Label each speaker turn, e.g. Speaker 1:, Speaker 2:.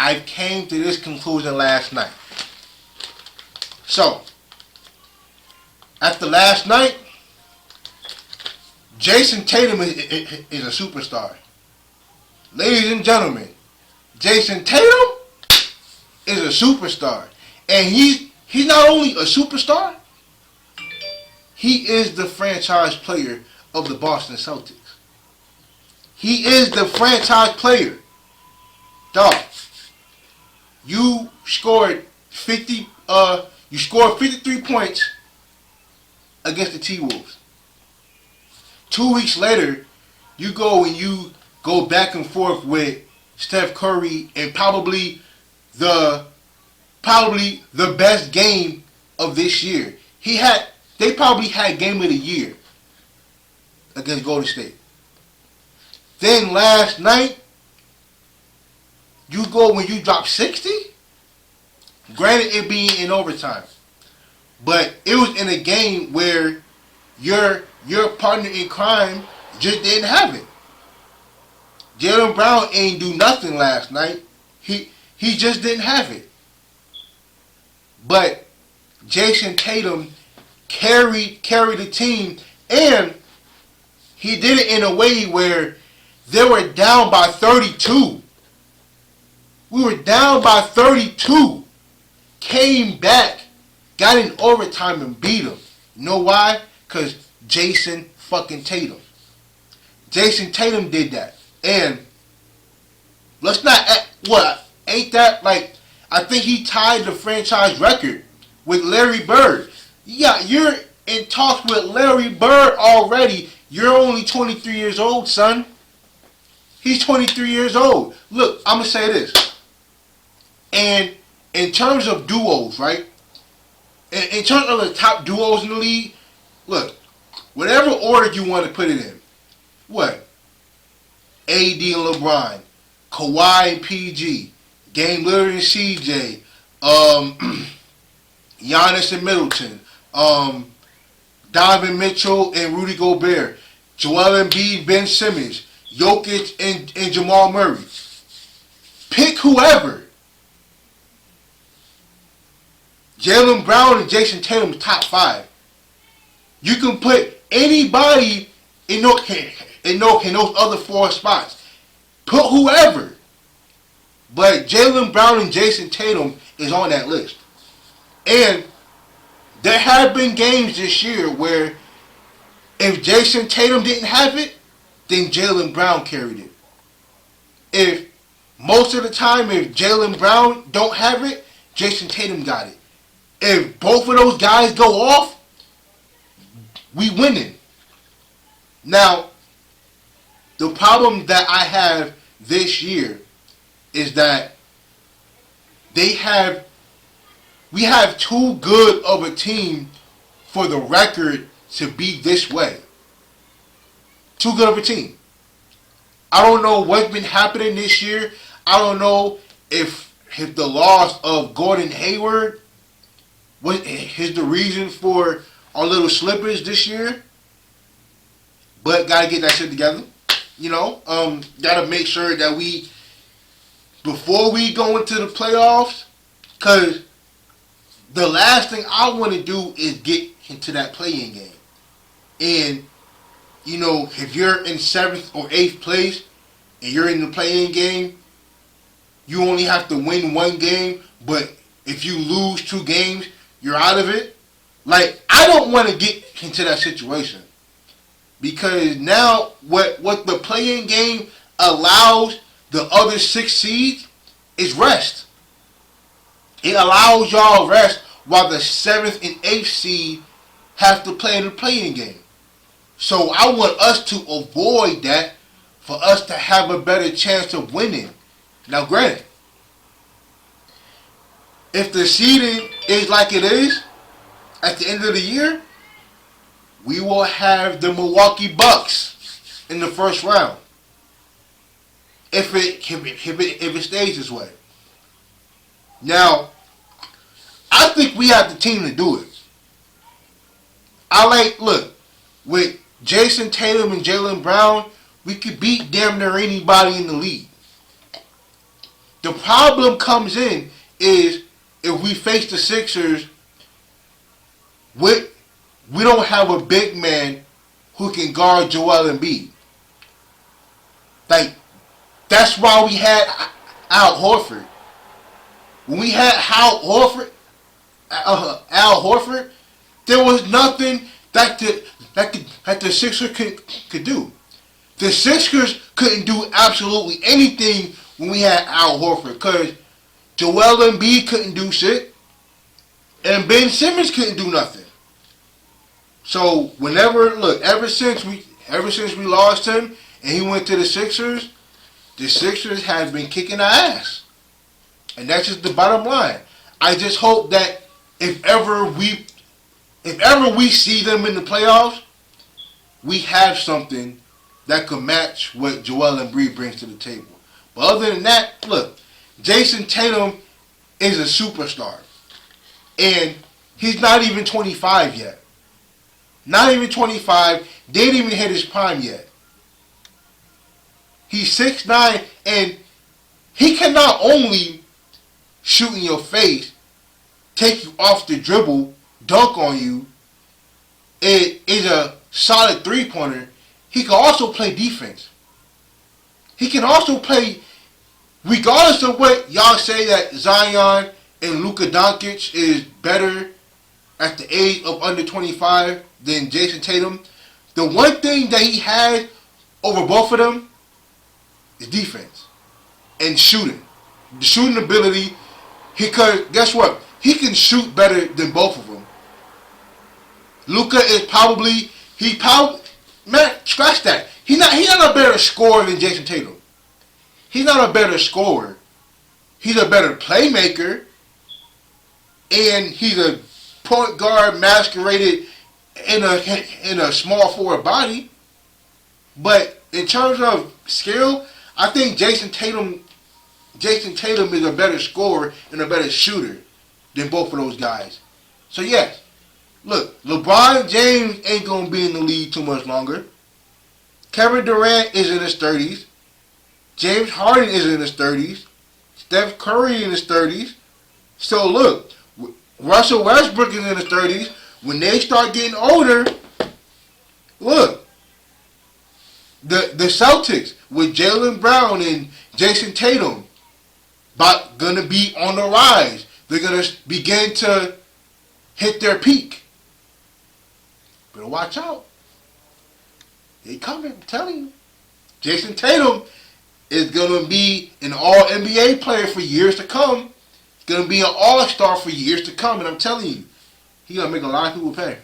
Speaker 1: I came to this conclusion last night. So, after last night, Jayson Tatum is a superstar. Ladies and gentlemen, Jayson Tatum is a superstar. And he's not only a superstar, he is the franchise player of the Boston Celtics. He is the franchise player. Dog, you scored 53 points against the T-Wolves. 2 weeks later, you go and you go back and forth with Steph Curry in probably the best game of this year. They probably had game of the year against Golden State. Then last night, you go when you drop 60. Granted, it being in overtime, but it was in a game where your partner in crime just didn't have it. Jaylen Brown ain't do nothing last night. He just didn't have it. But Jayson Tatum carried the team, and he did it in a way where they were down by 32. We were down by 32. Came back, got in overtime and beat them. You know why? Because Jayson fucking Tatum. Jayson Tatum did that. And let's not ain't that like, I think he tied the franchise record with Larry Bird. Yeah, you're in talks with Larry Bird already. You're only 23 years old, son. He's 23 years old. Look, I'm going to say this. And in terms of duos, right? In terms of the top duos in the league, look, whatever order you want to put it in. What? AD and LeBron, Kawhi and PG, Dame Lillard and CJ, Giannis and Middleton, Donovan Mitchell and Rudy Gobert, Joel Embiid, Ben Simmons, Jokic and Jamal Murray. Pick whoever. Jaylen Brown and Jayson Tatum top 5. You can put anybody in those other 4 spots. Put whoever. But Jaylen Brown and Jayson Tatum is on that list. And there have been games this year where if Jayson Tatum didn't have it, then Jaylen Brown carried it. If most of the time, if Jaylen Brown don't have it, Jayson Tatum got it. If both of those guys go off, we winning. Now, the problem that I have this year is that we have too good of a team for the record to be this way. Too good of a team. I don't know what's been happening this year. I don't know if the loss of Gordon Hayward is the reason for our little slippage this year. But gotta get that shit together. You know, gotta make sure that before we go into the playoffs, because the last thing I want to do is get into that play-in game. And, you know, if you're in 7th or 8th place and you're in the play-in game, you only have to win 1 game, but if you lose 2 games, you're out of it. Like, I don't want to get into that situation. Because now what the play-in game allows the other 6 seeds is rest. It allows y'all rest while the 7th and 8th seed have to play in the play-in game. So I want us to avoid that for us to have a better chance of winning. Now granted, if the seeding is like it is at the end of the year, we will have the Milwaukee Bucks in the first round. If it stays this way. Now, I think we have the team to do it. Look, with Jayson Tatum and Jaylen Brown, we could beat damn near anybody in the league. The problem comes in is if we face the Sixers with we don't have a big man who can guard Joel Embiid. Like, that's why we had Al Horford. When we had Al Horford, there was nothing that the Sixers could do. The Sixers couldn't do absolutely anything when we had Al Horford because Joel Embiid couldn't do shit and Ben Simmons couldn't do nothing. So ever since we lost him and he went to the Sixers have been kicking our ass. And that's just the bottom line. I just hope that if ever we see them in the playoffs, we have something that could match what Joel Embiid brings to the table. But other than that, look, Jayson Tatum is a superstar. And he's not even 25 yet. Not even 25. Didn't even hit his prime yet. He's 6'9", and he can not only shoot in your face, take you off the dribble, dunk on you, it is a solid three-pointer. He can also play defense. He can also play, regardless of what y'all say that Zion and Luka Doncic is better at the age of under 25 than Jayson Tatum. The one thing that he has over both of them is defense and shooting. The shooting ability, because guess what? He can shoot better than both of them. Luka is man, scratch that. He's not a better scorer than Jayson Tatum. He's not a better scorer. He's a better playmaker. And he's a point guard masqueraded in a small forward body. But in terms of skill, I think Jayson Tatum is a better scorer and a better shooter than both of those guys. So yes, look, LeBron James ain't gonna be in the league too much longer. Kevin Durant is in his 30s. James Harden is in his 30s. Steph Curry in his 30s. So look, Russell Westbrook is in his 30s. When they start getting older, look, the Celtics with Jaylen Brown and Jayson Tatum gonna be on the rise. They're gonna begin to hit their peak. Better watch out. They coming, I'm telling you. Jayson Tatum is gonna be an All-NBA player for years to come. He's gonna be an All-Star for years to come, and I'm telling you, he's gonna make a lot of people pay.